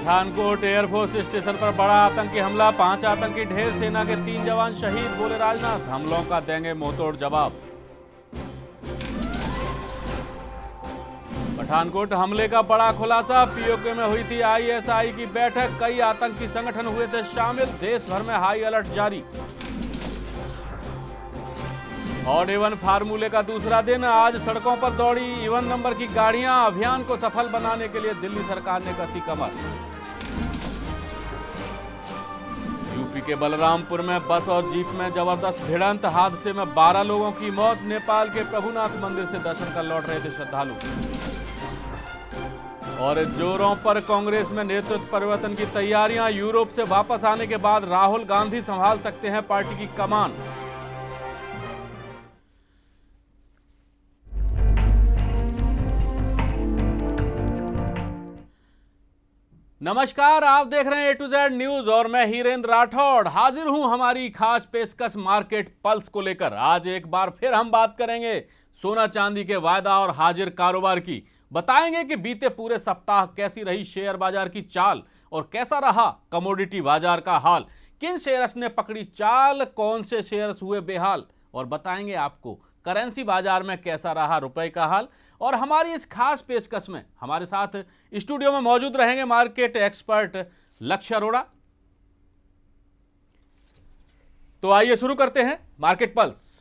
Pathankot air force station पर बड़ा आतंकी हमला, 5 आतंकी ढेर, सेना के 3 जवान शहीद, बोले राजनाथ। हमलों का देंगे मुंहतोड़ जवाब। पठानकोट हमले का बड़ा खुलासा, पीओके में हुई थी आईएसआई की बैठक, कई आतंकी संगठन हुए थे शामिल, देश भर में हाई अलर्ट जारी। ऑड इवन फार्मूले का दूसरा दिन, आज सड़कों पर दौड़ी इवन नंबर की गाड़ियां, अभियान को सफल बनाने के लिए दिल्ली सरकार ने कसी कमर। यूपी के बलरामपुर में बस और जीप में जबरदस्त भिड़ंत, हादसे में 12 लोगों की मौत, नेपाल के प्रभुनाथ मंदिर से दर्शन कर लौट रहे थे श्रद्धालु। और जोरों पर कांग्रेस में नेतृत्व परिवर्तन की तैयारियां, यूरोप से वापस आने के बाद राहुल गांधी संभाल सकते हैं पार्टी की कमान। नमस्कार, आप देख रहे हैं A to Z न्यूज और मैं हीरेंद्र राठौड़ हाजिर हूं हमारी खास पेशकश मार्केट पल्स को लेकर। आज एक बार फिर हम बात करेंगे सोना चांदी के वायदा और हाजिर कारोबार की। बताएंगे कि बीते पूरे सप्ताह कैसी रही शेयर बाजार की चाल और कैसा रहा कमोडिटी बाजार का हाल, किन शेयर्स ने पकड़ी चाल, कौन से शेयर्स हुए बेहाल, और बताएंगे आपको करेंसी बाजार में कैसा रहा रुपए का हाल। और हमारी इस खास पेशकश में हमारे साथ स्टूडियो में मौजूद रहेंगे मार्केट एक्सपर्ट लक्ष्य अरोड़ा। तो आइए शुरू करते हैं मार्केट पल्स।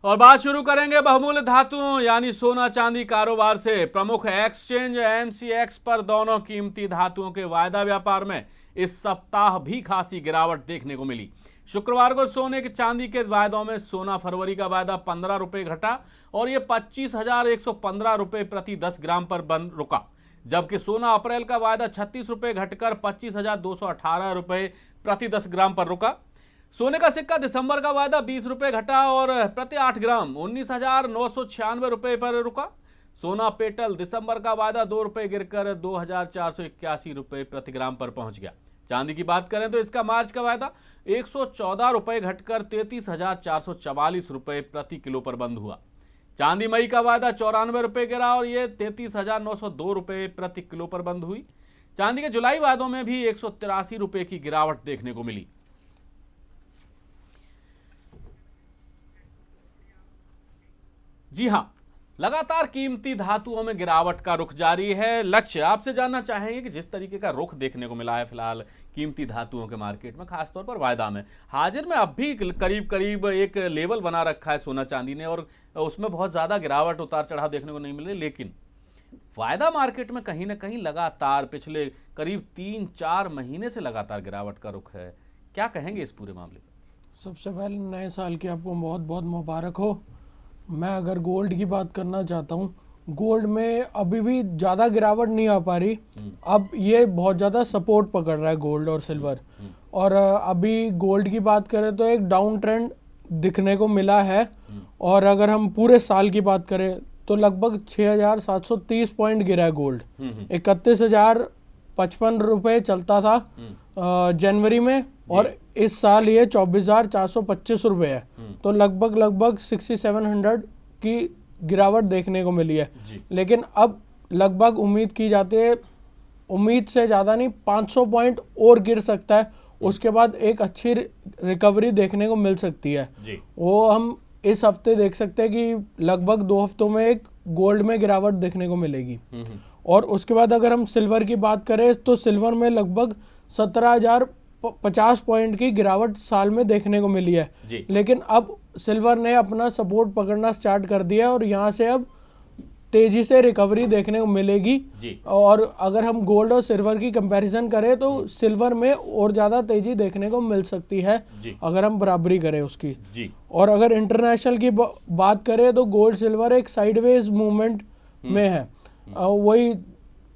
और बात शुरू करेंगे बहुमूल्य धातुओं यानी सोना चांदी कारोबार से। प्रमुख एक्सचेंज एमसीएक्स पर दोनों कीमती धातुओं के वायदा व्यापार में इस सप्ताह भी खासी गिरावट देखने को मिली। शुक्रवार को सोने के चांदी के वायदों में सोना फरवरी का वायदा 15 रुपए घटा और यह 25,115 रुपए प्रति 10 ग्राम पर बंद रुका, जबकि सोना अप्रैल का वायदा 36 रुपए घटकर 25,218 रुपए प्रति 10 ग्राम पर रुका। सोने का सिक्का दिसंबर का वायदा 20 रुपए घटा और प्रति 8 ग्राम 19,996 रुपए पर रुका। सोना पेटल दिसंबर का वायदा 2 रुपए गिरकर 2,481 रुपए प्रति ग्राम पर पहुंच गया। चांदी की बात करें तो इसका मार्च का वायदा 114 रुपए घटकर 33,444 रुपए प्रति किलो पर बंद हुआ। चांदी मई का वायदा 94 रुपए गिरा और यह 33,902 रुपए प्रति किलो पर बंद हुई। चांदी के जुलाई वायदों में भी 183 रुपए की गिरावट देखने को मिली। जी हां, लगातार कीमती धातुओं में गिरावट का रुख जारी है। लक्ष्य, आपसे जानना चाहेंगे कि जिस तरीके का रुख देखने को मिला है फिलहाल कीमती धातुओं के मार्केट में, खासतौर पर वायदा में, हाजिर में अब भी करीब करीब एक लेवल बना रखा है सोना चांदी ने और उसमें बहुत ज्यादा गिरावट उतार चढ़ाव देखने को नहीं मिले, लेकिन वायदा मार्केट में कहीं ना कहीं लगातार पिछले करीब 3-4 महीने से लगातार गिरावट का रुख है। क्या कहेंगे इस पूरे मामले में? सबसे पहले नए साल की आपको बहुत बहुत मुबारक हो। मैं अगर गोल्ड की बात करना चाहता हूँ, गोल्ड में अभी भी ज़्यादा गिरावट नहीं आ पा रही। अब ये बहुत ज़्यादा सपोर्ट पकड़ रहा है गोल्ड और सिल्वर। और अभी गोल्ड की बात करें तो एक डाउन ट्रेंड दिखने को मिला है। और अगर हम पूरे साल की बात करें तो लगभग 6,730 पॉइंट गिरा है गोल्ड। 31,055 रुपये चलता था जनवरी में और इस साल ये 24,425 रुपये है। तो लगभग 6,700 की गिरावट देखने को मिली है। लेकिन अब लगभग उम्मीद की जाती है, उम्मीद से ज़्यादा नहीं, 500 पॉइंट और गिर सकता है। उसके बाद एक अच्छी रिकवरी देखने को मिल सकती है। वो हम इस हफ्ते देख सकते हैं कि लगभग 2 हफ्तों में एक गोल्ड में गिरावट देखने को मिलेगी। और उसके बाद अगर हम सिल्वर की बात करें तो सिल्वर में लगभग 17,050 पॉइंट की गिरावट साल में देखने को मिली है। लेकिन अब सिल्वर ने अपना सपोर्ट पकड़ना स्टार्ट कर दिया और यहाँ से अब तेजी से रिकवरी देखने को मिलेगी। और अगर हम गोल्ड और सिल्वर की कंपैरिजन करें तो सिल्वर में और ज़्यादा तेजी देखने को मिल सकती है अगर हम बराबरी करें उसकी। और अगर इंटरनेशनल की बात करें तो गोल्ड सिल्वर एक साइडवेज मूवमेंट में है। वही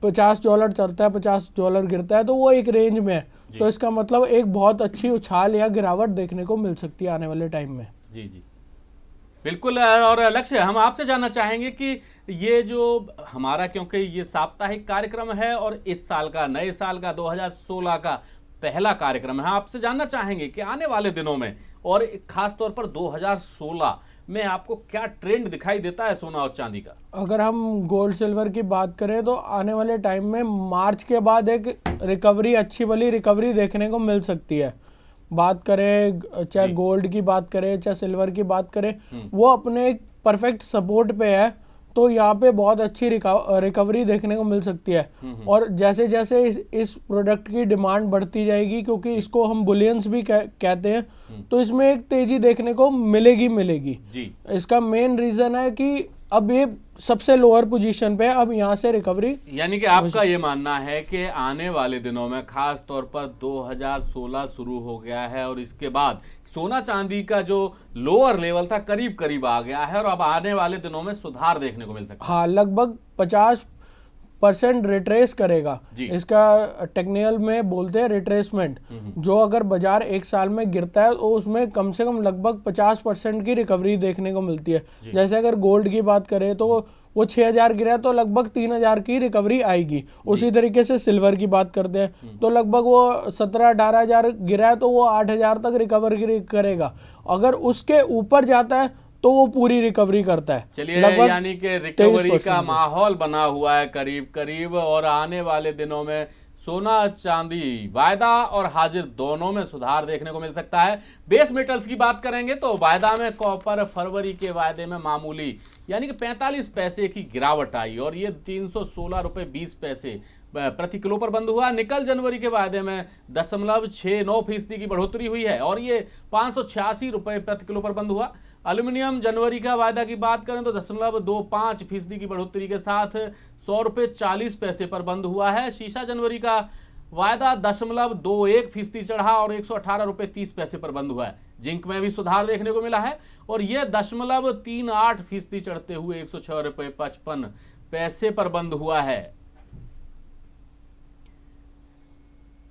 $50 चलता है, $50 गिरता है, तो वो एक रेंज में है। तो इसका मतलब एक बहुत अच्छी उछाल या गिरावट देखने को मिल सकती है आने वाले टाइम में। जी बिल्कुल। और लक्ष्य, हम आपसे जानना चाहेंगे कि ये जो हमारा, क्योंकि ये साप्ताहिक कार्यक्रम है और इस साल का, नए साल का 2016 का पहला कार्यक्रम है, आपसे जानना चाहेंगे कि आने वाले दिनों में और खास तौर पर 2016 में आपको क्या ट्रेंड दिखाई देता है सोना और चांदी का? अगर हम गोल्ड सिल्वर की बात करें तो आने वाले टाइम में मार्च के बाद एक रिकवरी, अच्छी वाली रिकवरी देखने को मिल सकती है। बात करें चाहे गोल्ड की बात करें चाहे सिल्वर की बात करें, वो अपने एक परफेक्ट सपोर्ट पे है, तो यहाँ पे बहुत अच्छी रिकवरी देखने को मिल सकती है। और जैसे जैसे इस प्रोडक्ट की डिमांड बढ़ती जाएगी, क्योंकि इसको हम बुलियंस भी कहते हैं, तो इसमें एक तेजी देखने को मिलेगी जी। इसका मेन रीजन है कि अब ये सबसे लोअर पोजीशन पे है, अब यहाँ से रिकवरी, यानी कि आपका ये मानना है कि आने वाले दिनों में खास तौर पर 2016 शुरू हो गया है और इसके बाद सोना चांदी का जो लोअर लेवल था करीब करीब आ गया है और अब आने वाले दिनों में सुधार देखने को मिल सकता है। हाँ, लगभग 50% रिट्रेस करेगा। इसका टेक्निकल में बोलते हैं रिट्रेसमेंट। जो अगर बाजार एक साल में गिरता है तो उसमें कम से कम लगभग 50% की रिकवरी देखने को मिलती है। जैसे अगर गोल्ड की बात करें तो वो 6000 गिरा तो लगभग 3000 की रिकवरी आएगी। उसी तरीके से सिल्वर की बात करते हैं तो लगभग वो 17-18 हजार गिरा है तो वो 8000 तक रिकवरी करेगा। अगर उसके ऊपर जाता है तो वो पूरी रिकवरी करता है। चलिए, यानी कि रिकवरी का माहौल बना हुआ है करीब करीब, और आने वाले दिनों में सोना चांदी वायदा और हाजिर दोनों में सुधार देखने को मिल सकता है। बेस मेटल्स की बात करेंगे तो वायदा में कॉपर फरवरी के वायदे में मामूली यानी कि 45 पैसे की गिरावट आई और ये 316 रुपये 20 पैसे प्रति किलो पर बंद हुआ। निकल जनवरी के वायदे में 0.69% की बढ़ोतरी हुई है और ये 586 रुपये प्रति किलो पर बंद हुआ। एल्यूमिनियम जनवरी का वायदा की बात करें तो 0.25% की बढ़ोतरी के साथ 100 रुपये 40 पैसे पर बंद हुआ है। शीशा जनवरी का वायदा 0.21% चढ़ा और 118 रुपये 30 पैसे पर बंद हुआ है। जिंक में भी सुधार देखने को मिला है और यह 0.38% चढ़ते हुए 106 रुपये 55 पैसे पर बंद हुआ है।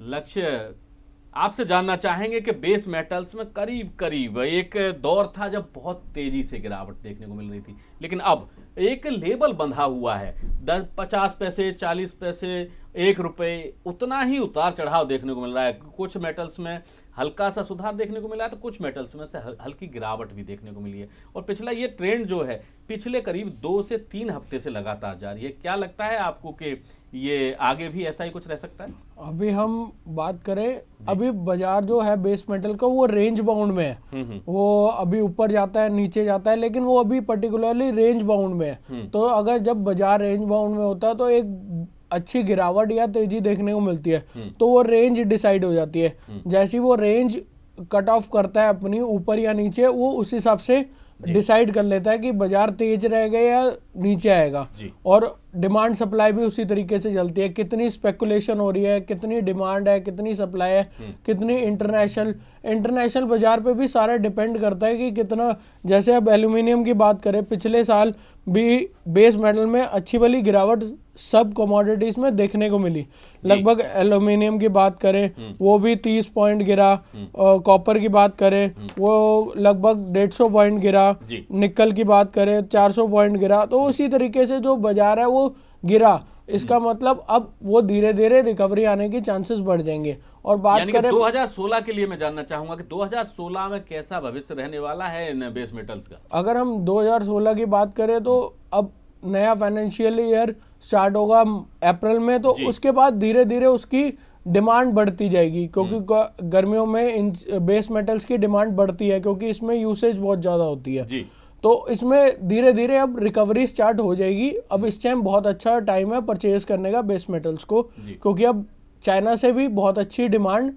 लक्ष्य, आपसे जानना चाहेंगे कि बेस मेटल्स में करीब करीब एक दौर था जब बहुत तेजी से गिरावट देखने को मिल रही थी, लेकिन अब एक लेवल बंधा हुआ है। 50 पैसे 40 पैसे 1 रुपये उतना ही उतार चढ़ाव देखने को मिल रहा है। कुछ मेटल्स में हल्का सा सुधार देखने को मिला है तो कुछ मेटल्स में से हल्की गिरावट भी देखने को मिली है और पिछला ये ट्रेंड जो है पिछले करीब 2 से 3 हफ्ते से लगातार जारी है। क्या लगता है आपको कि ये आगे भी ऐसा ही कुछ रह सकता है? अभी हम बात करें, अभी बाजार जो है बेस मेटल का वो रेंज बाउंड में है। वो अभी ऊपर जाता है नीचे जाता है, लेकिन वो अभी पर्टिकुलरली रेंज बाउंड में है। तो अगर जब बाजार रेंज बाउंड में होता है तो एक अच्छी गिरावट या तेजी देखने को मिलती है, तो वो रेंज डिसाइड हो जाती है। जैसी वो रेंज कट ऑफ करता है अपनी ऊपर या नीचे, वो उस हिसाब से डिसाइड कर लेता है कि बाजार तेज रहेगा या नीचे आएगा। और डिमांड सप्लाई भी उसी तरीके से चलती है, कितनी स्पेकुलेशन हो रही है, कितनी डिमांड है, कितनी सप्लाई है, कितनी इंटरनेशनल बाजार पे भी सारा डिपेंड करता है कि कितना। जैसे अब एल्यूमिनियम की बात करें, पिछले साल भी बेस मेटल में अच्छी वाली गिरावट सब कमोडिटीज में देखने को मिली। लगभग एल्यूमिनियम की बात करें वो भी 30 पॉइंट गिरा, कॉपर की बात करें वो लगभग 150 पॉइंट गिरा, निकल की बात करें 400 पॉइंट गिरा। तो उसी तरीके से जो बाजार है वो गिरा। इसका मतलब अब वो धीरे धीरे रिकवरी आने की चांसेस बढ़ जाएंगे। और बात करें 2016 के लिए, मैं जानना चाहूंगा कि 2016 में कैसा भविष्य रहने वाला है इन बेस मेटल्स का? अगर हम 2016 की बात करें तो अब नया फाइनेंशियल ईयर स्टार्ट होगा अप्रैल में, तो उसके बाद धीरे धीरे उसकी डिमांड बढ़ती जाएगी, क्योंकि गर्मियों में इन बेस मेटल्स की डिमांड बढ़ती है क्योंकि इसमें यूसेज बहुत ज़्यादा होती है। तो इसमें धीरे धीरे अब रिकवरी स्टार्ट हो जाएगी। अब इस टाइम बहुत अच्छा टाइम है परचेज करने का बेस मेटल्स को, क्योंकि अब चाइना से भी बहुत अच्छी डिमांड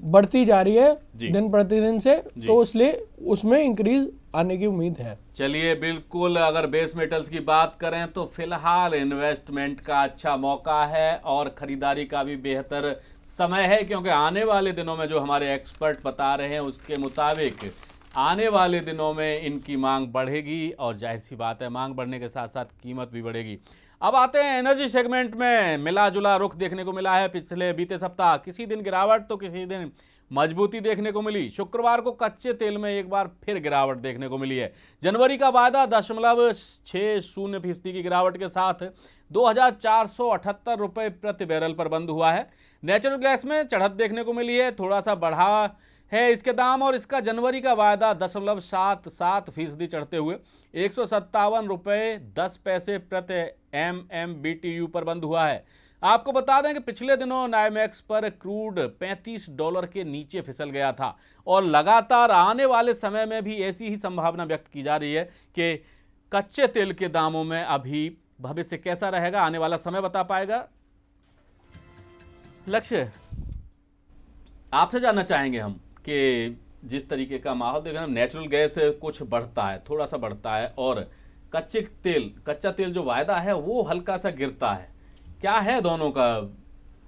बढ़ती जा रही है दिन प्रतिदिन से, तो इसलिए उसमें इंक्रीज आने की उम्मीद है। चलिए, बिल्कुल, अगर बेस मेटल्स की बात करें तो फिलहाल इन्वेस्टमेंट का अच्छा मौका है और खरीदारी का भी बेहतर समय है, क्योंकि आने वाले दिनों में जो हमारे एक्सपर्ट बता रहे हैं उसके मुताबिक आने वाले दिनों में इनकी मांग बढ़ेगी और जाहिर सी बात है मांग बढ़ने के साथ साथ कीमत भी बढ़ेगी। अब आते हैं एनर्जी सेगमेंट में। मिला जुला रुख देखने को मिला है पिछले बीते सप्ताह। किसी दिन गिरावट तो किसी दिन मजबूती देखने को मिली। शुक्रवार को कच्चे तेल में एक बार फिर गिरावट देखने को मिली है। जनवरी का वायदा 0.60% की गिरावट के साथ 2478 रुपये प्रति बैरल पर बंद हुआ है। नेचुरल गैस में चढ़त देखने को मिली है, थोड़ा सा बढ़ा है इसके दाम और इसका जनवरी का वायदा 0.77% चढ़ते हुए 157 रुपये 10 पैसे प्रति MMBTU पर बंद हुआ है। आपको बता दें कि पिछले दिनों नायमेक्स पर क्रूड $35 के नीचे फिसल गया था और लगातार आने वाले समय में भी ऐसी ही संभावना व्यक्त की जा रही है कि कच्चे तेल के दामों में अभी भविष्य कैसा रहेगा आने वाला समय बता पाएगा। लक्ष्य, आपसे जानना चाहेंगे हम कि जिस तरीके का माहौल देख रहे हैं, नेचुरल गैस कुछ बढ़ता है, थोड़ा सा बढ़ता है और कच्चा तेल जो वायदा है वो हल्का सा गिरता है, क्या है दोनों का?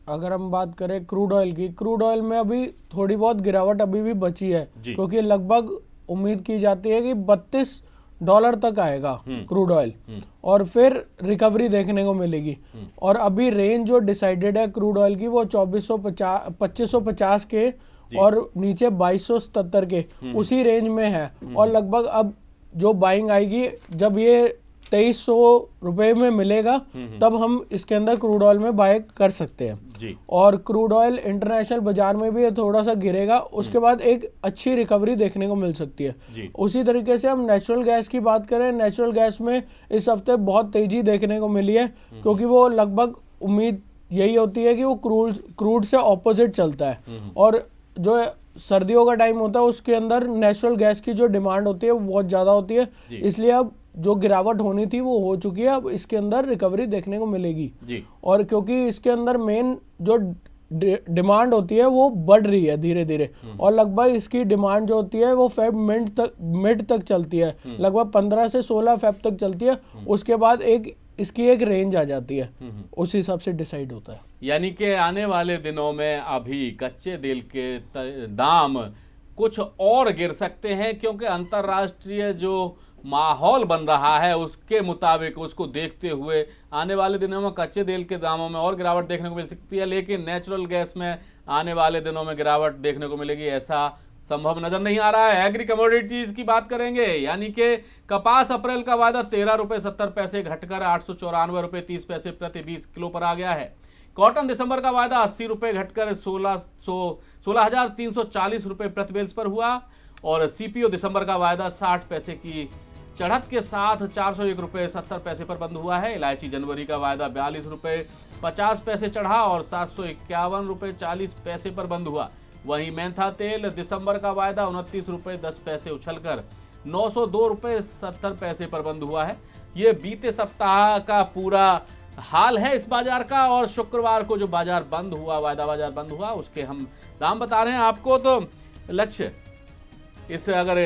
अगर हम बात करें क्रूड ऑयल की, क्रूड ऑयल में अभी थोड़ी बहुत गिरावट अभी भी बची है क्योंकि लगभग उम्मीद की जाती है कि $32 तक आएगा क्रूड ऑयल और फिर रिकवरी देखने को मिलेगी। और अभी रेंज जो डिसाइडेड है क्रूड ऑयल की वो 2550 के और नीचे 2277 के उसी रेंज में है। और लगभग अब जो बाइंग आएगी जब ये 2300 रुपए में मिलेगा तब हम इसके अंदर क्रूड ऑयल में बाय कर सकते हैं जी। और क्रूड ऑयल इंटरनेशनल बाजार में भी थोड़ा सा गिरेगा, उसके बाद एक अच्छी रिकवरी देखने को मिल सकती है जी। उसी तरीके से हम नेचुरल गैस की बात करें, नेचुरल गैस में इस हफ्ते बहुत तेजी देखने को मिली है क्योंकि वो लगभग उम्मीद यही होती है कि वो क्रूड से ऑपोजिट चलता है और जो सर्दियों का टाइम होता है उसके अंदर नेचुरल गैस की जो डिमांड होती है वो बहुत ज्यादा होती है, इसलिए अब जो गिरावट होनी थी वो हो चुकी है, अब इसके अंदर रिकवरी देखने को मिलेगी जी। और क्योंकि इसके अंदर मेन जो डिमांड होती है वो बढ़ रही है धीरे धीरे और लगभग इसकी डिमांड जो होती है वो मिड तक चलती है, लगभग 15 से 16 फेब तक चलती है, उसके बाद इसकी एक रेंज आ जाती है, उस हिसाब से डिसाइड होता है। यानी कि आने वाले दिनों में अभी कच्चे तेल के दाम कुछ और गिर सकते हैं क्योंकि अंतर्राष्ट्रीय जो माहौल बन रहा है उसके मुताबिक, उसको देखते हुए आने वाले दिनों में कच्चे तेल के दामों में और गिरावट देखने को मिल सकती है, लेकिन नेचुरल गैस में आने वाले दिनों में गिरावट देखने को मिलेगी ऐसा संभव नजर नहीं आ रहा है। एग्री कमोडिटीज की बात करेंगे, यानी कि कपास अप्रैल का वायदा 13 रुपये 70 पैसे घटकर 894 रुपये 30 पैसे प्रति 20 किलो पर आ गया है। कॉटन दिसंबर का वायदा 80 रुपये घटकर 16,340 रुपये प्रति बेल्स पर हुआ और सीपीओ दिसंबर का वायदा 60 पैसे की चढ़त के साथ 401 रुपये 70 पैसे पर बंद हुआ है। इलायची जनवरी का वायदा 42 रुपये 50 पैसे चढ़ा और 751 रुपये 40 पैसे पर बंद हुआ। वहीं मेंथा तेल दिसंबर का वायदा 29 रुपये 10 पैसे उछलकर 902 रुपये 70 पैसे पर बंद हुआ है। ये बीते सप्ताह का पूरा हाल है इस बाजार का और शुक्रवार को जो बाजार बंद हुआ, वायदा बाजार बंद हुआ, उसके हम दाम बता रहे हैं आपको। तो लक्ष्य, इस अगर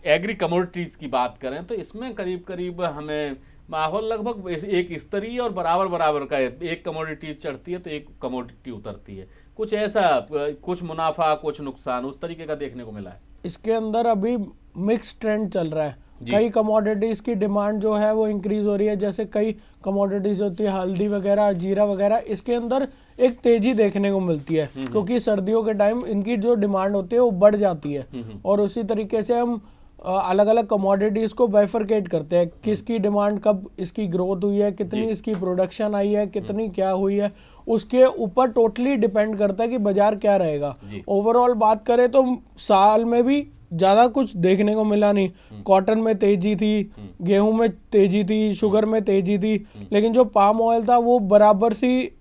एग्री कमोडिटीज की बात करें तो इसमें करीब करीब हमें माहौल लगभग एक स्तरीय और बराबर का है, एक कमोडिटी चढ़ती है तो एक कमोडिटी उतरती है, कुछ ऐसा, कुछ मुनाफा कुछ नुकसान उस तरीके का देखने को मिला है। इसके अंदर अभी मिक्स ट्रेंड चल रहा है, कई कमोडिटीज की डिमांड जो है वो इंक्रीज हो रही है, जैसे कई कमोडिटीज होती है हल्दी वगैरह, जीरा वगैरह, इसके अंदर एक तेजी देखने को मिलती है क्योंकि सर्दियों के टाइम इनकी जो डिमांड होती है वो बढ़ जाती है। और उसी तरीके से हम अलग अलग कमोडिटीज को बाइफरकेट करते हैं, किसकी डिमांड कब इसकी ग्रोथ हुई है, कितनी इसकी प्रोडक्शन आई है, कितनी क्या हुई है, उसके ऊपर टोटली डिपेंड करता है कि बाजार क्या रहेगा। ओवरऑल बात करें तो साल में भी ज्यादा कुछ देखने को मिला नहीं, कॉटन में तेजी थी, गेहूं में तेजी थी, शुगर में तेजी थी, लेकिन जो पाम ऑयल था वो बराबर सी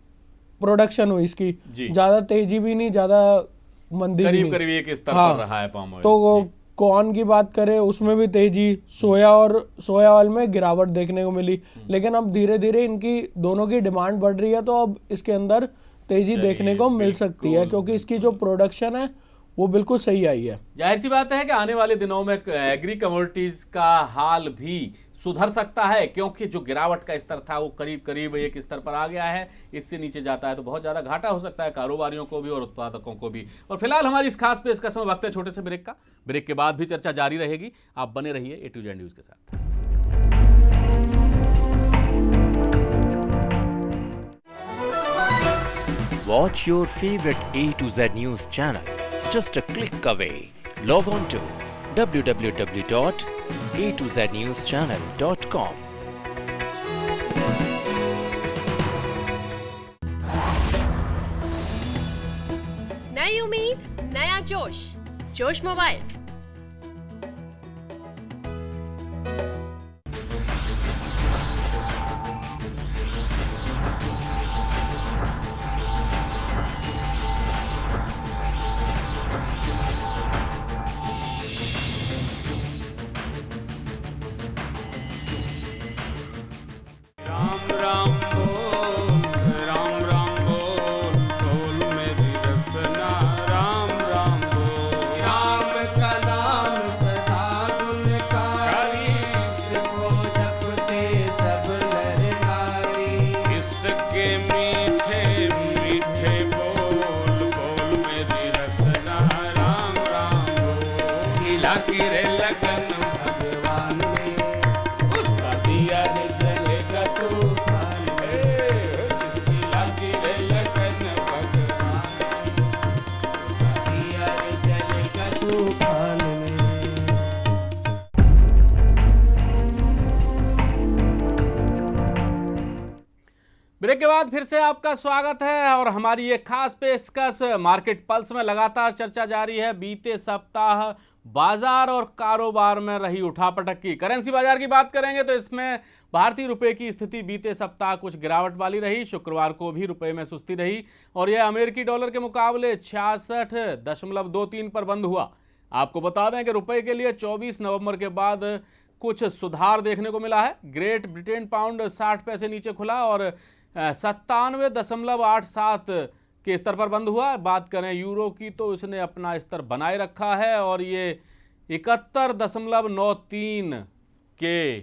प्रोडक्शन हुई इसकी, ज्यादा तेजी भी नहीं, ज्यादा मंदी भी नहीं, करीब एक स्तर पर रहा है पाम ऑयल। तो कॉर्न की बात करें उसमें भी तेजी, सोया ऑयल में गिरावट देखने को मिली, लेकिन अब धीरे धीरे इनकी दोनों की डिमांड बढ़ रही है तो अब इसके अंदर तेजी देखने को मिल सकती है क्योंकि इसकी जो प्रोडक्शन है वो बिल्कुल सही आई है। जाहिर सी बात है कि आने वाले दिनों में एग्री कमोडिटीज का हाल भी सुधर सकता है क्योंकि जो गिरावट का स्तर था वो करीब करीब एक स्तर पर आ गया है, इससे नीचे जाता है तो बहुत ज्यादा घाटा हो सकता है कारोबारियों को भी और उत्पादकों को भी। और फिलहाल हमारी इस खास पेशकश में वक्त है छोटे से ब्रेक का, ब्रेक के बाद भी चर्चा जारी रहेगी, आप बने रहिए A to Z न्यूज के साथ। Watch your favorite A to Z news channel just a click away. Log on to www.a2znewschannel.com. नई उम्मीद, नया जोश, जोश मोबाइल। ब्रेक के बाद फिर से आपका स्वागत है और हमारी ये खास पेशकश मार्केट पल्स में लगातार चर्चा जारी है। बीते सप्ताह बाजार और कारोबार में रही उठापटक की। करेंसी बाजार की बात करेंगे तो इसमें भारतीय रुपए की स्थिति बीते सप्ताह कुछ गिरावट वाली रही। शुक्रवार को भी रुपए में सुस्ती रही और यह अमेरिकी डॉलर के मुकाबले 66.23 पर बंद हुआ। आपको बता दें कि रुपए के लिए 24 नवंबर के बाद कुछ सुधार देखने को मिला है। ग्रेट ब्रिटेन पाउंड 60 पैसे नीचे खुला और 97.87 के स्तर पर बंद हुआ। बात करें यूरो की तो इसने अपना स्तर बनाए रखा है और ये 71.93 के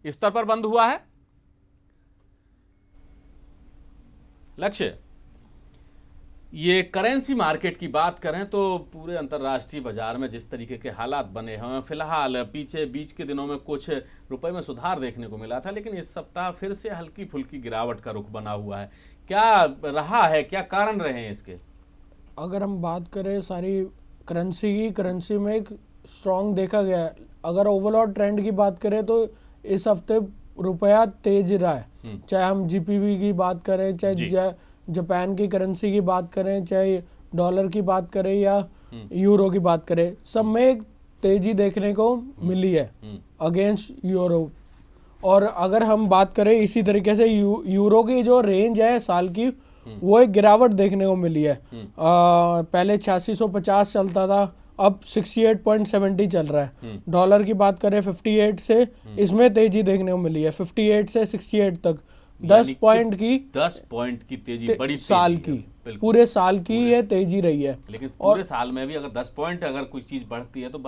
स्तर पर बंद हुआ है। लक्ष्य, ये करेंसी मार्केट की बात करें तो पूरे अंतर्राष्ट्रीय बाजार में जिस तरीके के हालात बने हैं, फिलहाल पीछे बीच के दिनों में कुछ रुपए में सुधार देखने को मिला था, लेकिन इस सप्ताह फिर से हल्की फुल्की गिरावट का रुख बना हुआ है। क्या रहा है, क्या कारण रहे हैं इसके? अगर हम बात करें सारी करेंसी में एक स्ट्रॉन्ग देखा गया है। अगर ओवरऑल ट्रेंड की बात करें तो इस हफ्ते रुपया तेज रहा है। चाहे हम जीपीवी की बात करें, चाहे जापान की करेंसी की बात करें, चाहे डॉलर की बात करें या यूरो की बात करें, सब में एक तेजी देखने को मिली है अगेंस्ट यूरो। और अगर हम बात करें इसी तरीके से यूरो की जो रेंज है साल की, वो एक गिरावट देखने को मिली है। पहले 8650 चलता था, अब 68.70 चल रहा है। डॉलर की बात करें 58 से, इसमें तेजी देखने को मिली है 58 से 68 तक। 10 पॉइंट की तेजी, बड़ी साल की, पूरे साल की ये तेजी रही है। लेकिन पूरे साल में भी अगर 10 पॉइंट अगर कोई चीज बढ़ती है तो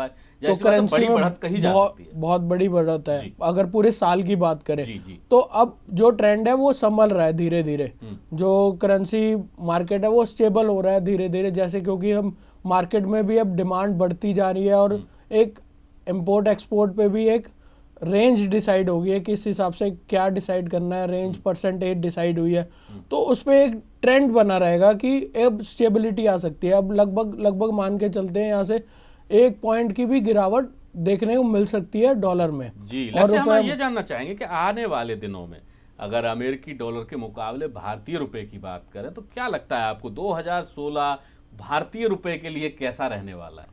करेंसी में बढ़त कही जा सकती है। बहुत बड़ी बढ़त है अगर पूरे साल की बात करें। तो अब जो ट्रेंड है वो संभल रहा है धीरे धीरे। जो करेंसी मार्केट है वो स्टेबल हो रहा है धीरे धीरे, जैसे क्योंकि हम मार्केट में भी अब डिमांड बढ़ती जा रही है और एक इम्पोर्ट एक्सपोर्ट पे भी एक रेंज डिसाइड हो गई है कि इस हिसाब से क्या डिसाइड करना है, रेंज परसेंटेज डिसाइड हुई है। तो उस पर एक ट्रेंड बना रहेगा कि अब स्टेबिलिटी आ सकती है। अब लगभग मान के चलते हैं यहाँ से 1 पॉइंट की भी गिरावट देखने को मिल सकती है डॉलर में। जी, और हम ये जानना चाहेंगे कि आने वाले दिनों में अगर अमेरिकी डॉलर के मुकाबले भारतीय रुपए की बात करें तो क्या लगता है आपको 2016 भारतीय रुपए के लिए कैसा रहने वाला है?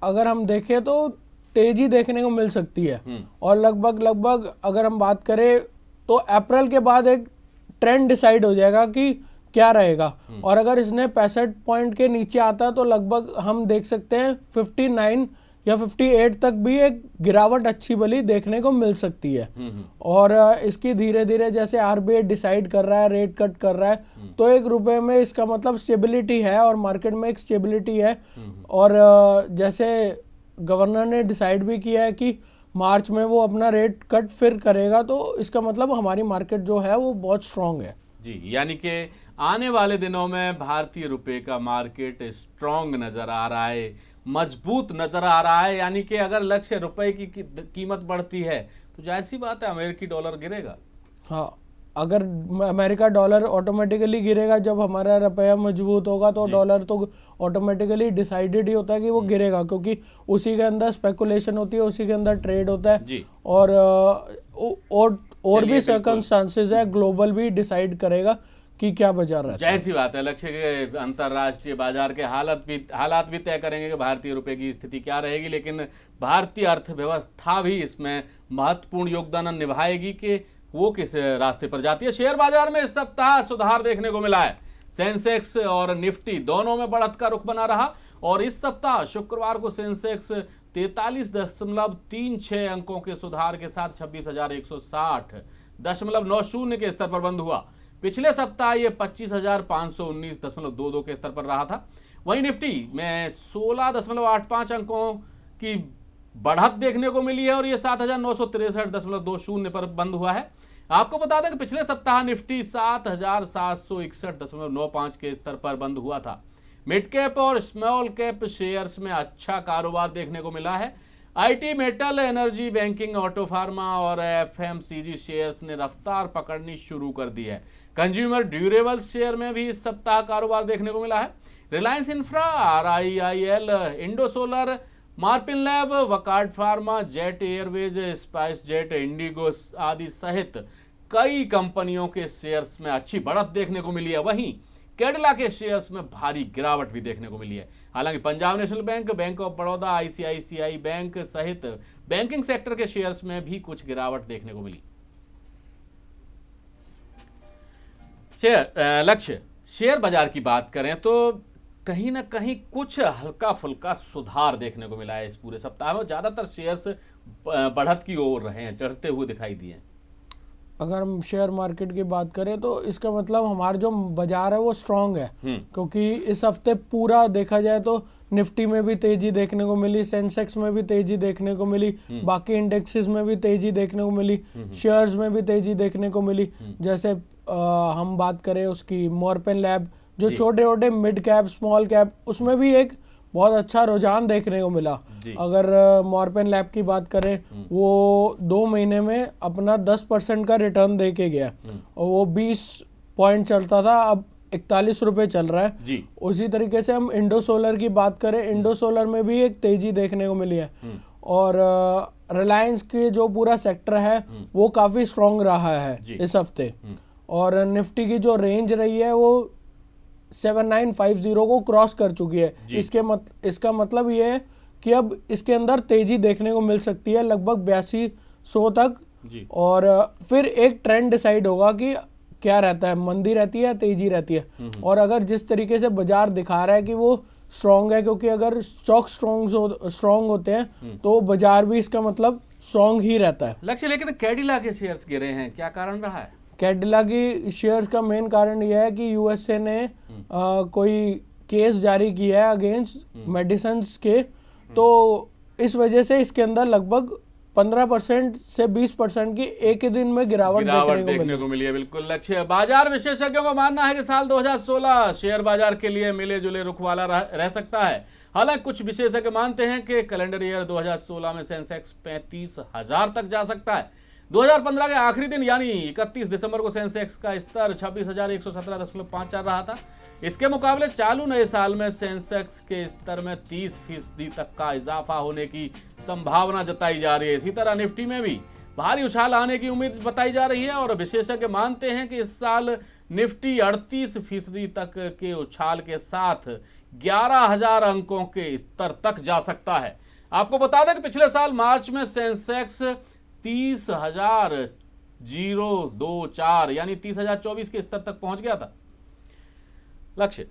अगर हम देखें तो तेजी देखने को मिल सकती है और लगभग अगर हम बात करें तो अप्रैल के बाद एक ट्रेंड डिसाइड हो जाएगा कि क्या रहेगा। और अगर इसने 65 पॉइंट के नीचे आता तो लगभग हम देख सकते हैं 59 या 58 तक भी एक गिरावट अच्छी भली देखने को मिल सकती है। और इसकी धीरे धीरे जैसे आरबीआई डिसाइड कर रहा है, रेट कट कर रहा है, तो एक रुपए में इसका मतलब स्टेबिलिटी है और मार्केट में एक स्टेबिलिटी है। और जैसे गवर्नर ने डिसाइड भी किया है कि मार्च में वो अपना रेट कट फिर करेगा, तो इसका मतलब हमारी मार्केट जो है वो बहुत स्ट्रांग है। जी, यानी कि आने वाले दिनों में भारतीय रुपए का मार्केट स्ट्रांग नजर आ रहा है, मजबूत नजर आ रहा है। यानी कि अगर लक्ष्य रुपए की कीमत बढ़ती है तो जाहिर सी बात है अमेरिकी डॉलर गिरेगा। हाँ, अगर अमेरिका डॉलर ऑटोमेटिकली गिरेगा, जब हमारा रुपया मजबूत होगा तो डॉलर तो ऑटोमेटिकली डिसाइडेड ही होता है कि वो गिरेगा, क्योंकि उसी के अंदर स्पेकुलेशन होती है, उसी के अंदर ट्रेड होता है। जी। और भी सर्कमस्टांसेस है, ग्लोबल भी डिसाइड करेगा कि क्या बाजार रहता है। जाहिर सी बात है, लक्ष्य के अंतर्राष्ट्रीय बाजार के हालात भी तय करेंगे कि भारतीय रुपए की स्थिति क्या रहेगी, लेकिन भारतीय अर्थव्यवस्था भी इसमें महत्वपूर्ण योगदान निभाएगी कि वो किस रास्ते पर जाती है। शेयर बाजार में इस सप्ताह सुधार देखने को मिला है। सेंसेक्स और निफ्टी दोनों में बढ़त का रुख बना रहा और इस सप्ताह शुक्रवार को सेंसेक्स 43.36 अंकों के सुधार के साथ 26,160.90 के स्तर पर बंद हुआ। पिछले सप्ताह ये 25,519.22 के स्तर पर रहा था। वहीं निफ्टी में 16.85 अंकों की बढ़त देखने को मिली है और ये 7,963.20 पर बंद हुआ है। आपको बता दें कि पिछले सप्ताह निफ्टी 7,761.95 के स्तर पर बंद हुआ था। मिड कैप और स्मॉल कैप शेयर्स में अच्छा कारोबार देखने को मिला है। IT, metal, energy, banking, auto, pharma और एफएमसीजी शेयर्स ने रफ्तार पकड़नी शुरू कर दी है। कंज्यूमर ड्यूरेबल्स शेयर में भी इस सप्ताह कारोबार देखने को मिला है। रिलायंस इंफ्रा, RIIL, इंडो सोलर, मार्पिन लैब, वकार्ड फार्मा, जेट एयरवेज, स्पाइस जेट, इंडिगो आदि सहित कई कंपनियों के शेयर्स में अच्छी बढ़त देखने को मिली है। वहीं कैडिला के शेयर्स में भारी गिरावट भी देखने को मिली है। हालांकि Punjab national bank, bank of Baroda, ICICI bank सहित बैंकिंग सेक्टर के शेयर्स में भी कुछ गिरावट देखने को मिली। लक्ष्य शेयर बाजार की बात करें तो कहीं ना कहीं कुछ हल्का फुल्का सुधार देखने को मिला है इस पूरे सप्ताह में। ज्यादातर शेयर्स बढ़त की ओर रहे हैं, चढ़ते हुए दिखाई दिए। अगर हम शेयर मार्केट की बात करें तो इसका मतलब हमारा जो बाजार है वो स्ट्रांग है, क्योंकि इस हफ्ते पूरा देखा जाए तो निफ्टी में भी तेजी देखने को मिली, सेंसेक्स में भी तेजी देखने को मिली, बाकी इंडेक्सेस में भी तेजी देखने को मिली, शेयर्स में भी तेजी देखने को मिली। जैसे हम बात करें उसकी मॉर्पिन लैब, जो छोटे छोटे मिड कैप स्मॉल कैप, उसमें भी एक बहुत अच्छा रुझान देखने को मिला। अगर मॉर्पिन लैब की बात करें, वो 2 महीने में अपना 10% का रिटर्न दे के गया और वो 20 पॉइंट चलता था, अब 41 रुपए चल रहा है। उसी तरीके से हम इंडो सोलर की बात करें, इंडो सोलर में भी एक तेजी देखने को मिली है और रिलायंस के जो पूरा सेक्टर है वो काफी स्ट्रांग रहा है इस हफ्ते। और निफ्टी की जो रेंज रही है वो 7950 को क्रॉस कर चुकी है। इसका मतलब ये है कि अब इसके अंदर तेजी देखने को मिल सकती है लगभग 8200 तक और फिर एक ट्रेंड डिसाइड होगा कि क्या रहता है, मंदी रहती है या तेजी रहती है। और अगर जिस तरीके से बाजार दिखा रहा है कि वो स्ट्रांग है, क्योंकि अगर स्टॉक स्ट्रांग होते हैं तो बाजार भी इसका मतलब स्ट्रांग ही रहता है। लक्ष्य लेकिन कैडिला के शेयर्स गिरे हैं, क्या कारण रहा है? कैडिला की शेयर्स का मेन कारण यह है कि यूएसए ने कोई केस जारी किया है अगेंस्ट मेडिसिन्स के, तो इस वजह से इसके अंदर लगभग 15% से 20% की एक ही दिन में गिरावट देखने को मिली है। बिल्कुल लक्ष्य। बाजार विशेषज्ञों का मानना है कि साल 2016 शेयर बाजार के लिए मिले जुले रुख वाला रह सकता है। हालांकि कुछ विशेषज्ञ मानते हैं कि कैलेंडर ईयर 2016 में सेंसेक्स 35,000 तक जा सकता है। 2015 के आखिरी दिन यानी 31 दिसंबर को सेंसेक्स का स्तर 26,117.54 रहा था। इसके मुकाबले चालू नए साल में सेंसेक्स के स्तर में 30% तक का इजाफा होने की संभावना जताई जा रही है। इसी तरह निफ्टी में भी भारी उछाल आने की उम्मीद बताई जा रही है और विशेषज्ञ मानते हैं कि इस साल निफ्टी 38% तक के उछाल के साथ 11,000 अंकों के स्तर तक जा सकता है। आपको बता दें कि पिछले साल मार्च में सेंसेक्स 30,024 यानी 30,024 के स्तर तक पहुंच गया था। लक्ष्य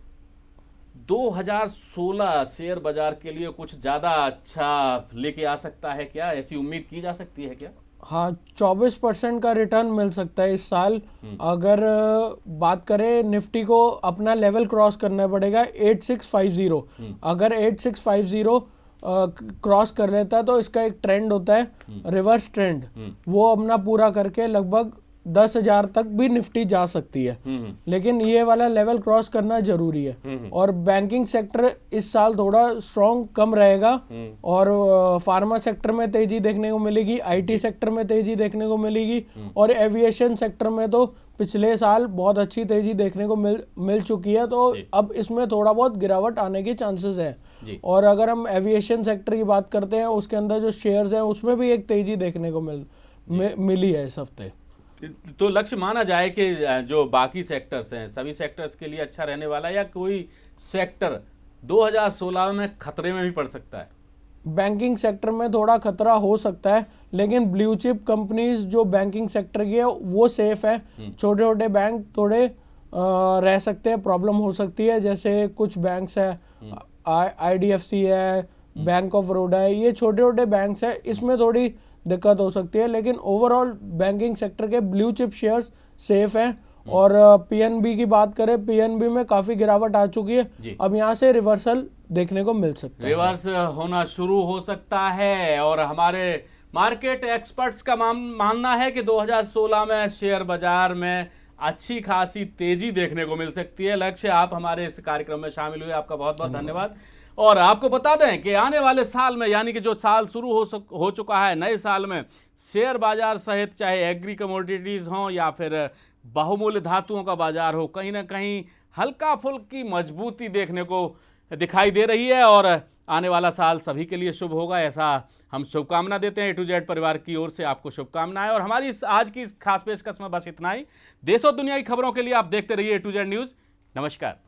2016 शेयर बाजार के लिए कुछ ज्यादा अच्छा लेके आ सकता है क्या? ऐसी उम्मीद की जा सकती है क्या? हाँ, 24% का रिटर्न मिल सकता है इस साल। अगर बात करें निफ्टी को अपना लेवल क्रॉस करना पड़ेगा 8650। अगर 8650 क्रॉस कर लेता है तो इसका एक ट्रेंड होता है रिवर्स ट्रेंड, वो अपना पूरा करके लगभग 10,000 तक भी निफ्टी जा सकती है। लेकिन ये वाला लेवल क्रॉस करना जरूरी है। और बैंकिंग सेक्टर इस साल थोड़ा स्ट्रॉन्ग कम रहेगा और फार्मा सेक्टर में तेजी देखने को मिलेगी, आईटी सेक्टर में तेजी देखने को मिलेगी और एविएशन सेक्टर में तो पिछले साल बहुत अच्छी तेजी देखने को मिल चुकी है, तो अब इसमें थोड़ा बहुत गिरावट आने के चांसेस है। और अगर हम एविएशन सेक्टर की बात करते हैं, उसके अंदर जो शेयर्स हैं उसमें भी एक तेजी देखने को मिली है इस हफ्ते। तो लक्ष्य माना जाए कि जो बाकी सेक्टर्स हैं सभी सेक्टर्स के लिए अच्छा रहने वाला है, या कोई सेक्टर 2016 में खतरे में भी पड़ सकता है? बैंकिंग सेक्टर में थोड़ा खतरा हो सकता है, लेकिन ब्लू चिप कंपनीज जो बैंकिंग सेक्टर की है वो सेफ है। छोटे छोटे बैंक थोड़े रह सकते हैं, प्रॉब्लम हो सकती है, जैसे कुछ बैंक्स है, IDFC है, बैंक ऑफ बड़ौदा है, ये छोटे छोटे बैंक्स है, इसमें थोड़ी दिक्कत हो सकती है। लेकिन ओवरऑल बैंकिंग सेक्टर के ब्लू चिप शेयर्स सेफ हैं। और PNB की बात करें, PNB में काफी गिरावट आ चुकी है, अब यहाँ से रिवर्सल देखने को मिल सकता है, रिवर्स होना शुरू हो सकता है। और हमारे मार्केट एक्सपर्ट्स का मानना है कि 2016 में शेयर बाजार में अच्छी खासी तेजी देखने को मिल सकती है। लक्ष्य, आप हमारे इस कार्यक्रम में शामिल हुए, आपका बहुत बहुत धन्यवाद। और आपको बता दें कि आने वाले साल में, यानी कि जो साल शुरू हो चुका है, नए साल में शेयर बाजार सहित चाहे एग्री कमोडिटीज हों या फिर बहुमूल्य धातुओं का बाजार हो, कहीं ना कहीं हल्का फुल्की मजबूती देखने को दिखाई दे रही है। और आने वाला साल सभी के लिए शुभ होगा, ऐसा हम शुभकामना देते हैं। A to Z परिवार की ओर से आपको शुभकामनाएं। और हमारी आज की इस खास पेशकश में बस इतना ही। देश और दुनिया की खबरों के लिए आप देखते रहिए A to Z न्यूज़। नमस्कार।